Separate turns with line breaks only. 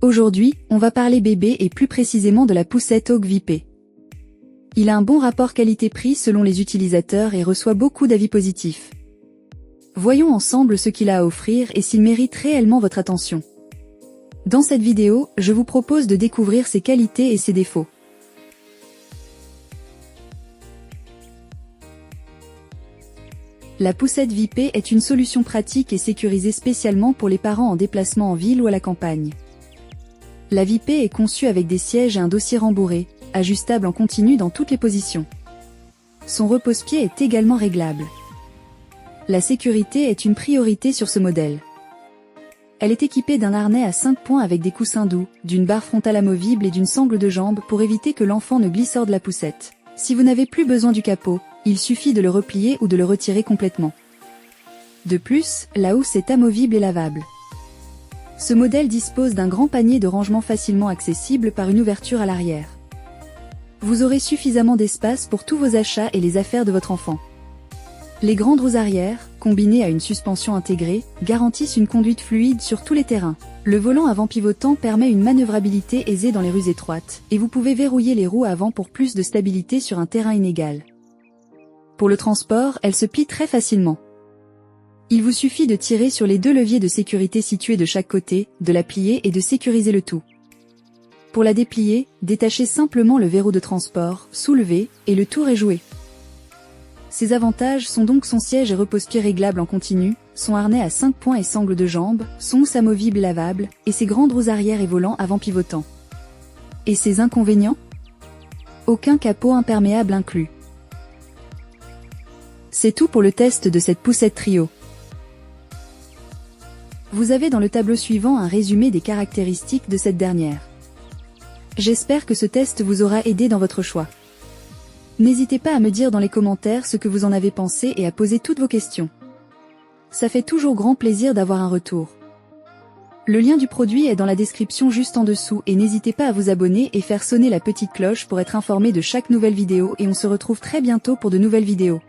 Aujourd'hui, on va parler bébé et plus précisément de la poussette Hawk VP. Il a un bon rapport qualité-prix selon les utilisateurs et reçoit beaucoup d'avis positifs. Voyons ensemble ce qu'il a à offrir et s'il mérite réellement votre attention. Dans cette vidéo, je vous propose de découvrir ses qualités et ses défauts. La poussette VP est une solution pratique et sécurisée spécialement pour les parents en déplacement en ville ou à la campagne. La VP est conçue avec des sièges et un dossier rembourré, ajustable en continu dans toutes les positions. Son repose-pied est également réglable. La sécurité est une priorité sur ce modèle. Elle est équipée d'un harnais à 5 points avec des coussins doux, d'une barre frontale amovible et d'une sangle de jambe pour éviter que l'enfant ne glisse hors de la poussette. Si vous n'avez plus besoin du capot, il suffit de le replier ou de le retirer complètement. De plus, la housse est amovible et lavable. Ce modèle dispose d'un grand panier de rangement facilement accessible par une ouverture à l'arrière. Vous aurez suffisamment d'espace pour tous vos achats et les affaires de votre enfant. Les grandes roues arrière, combinées à une suspension intégrée, garantissent une conduite fluide sur tous les terrains. Le volant avant pivotant permet une manœuvrabilité aisée dans les rues étroites, et vous pouvez verrouiller les roues avant pour plus de stabilité sur un terrain inégal. Pour le transport, elle se plie très facilement. Il vous suffit de tirer sur les deux leviers de sécurité situés de chaque côté, de la plier et de sécuriser le tout. Pour la déplier, détachez simplement le verrou de transport, soulevez, et le tour est joué. Ses avantages sont donc son siège et repose-pied réglable en continu, son harnais à 5 points et sangle de jambe, son housse amovible et lavable, et ses grandes roues arrière et volant avant pivotant. Et ses inconvénients ? Aucun capot imperméable inclus. C'est tout pour le test de cette poussette trio. Vous avez dans le tableau suivant un résumé des caractéristiques de cette dernière. J'espère que ce test vous aura aidé dans votre choix. N'hésitez pas à me dire dans les commentaires ce que vous en avez pensé et à poser toutes vos questions. Ça fait toujours grand plaisir d'avoir un retour. Le lien du produit est dans la description juste en dessous et n'hésitez pas à vous abonner et faire sonner la petite cloche pour être informé de chaque nouvelle vidéo et on se retrouve très bientôt pour de nouvelles vidéos.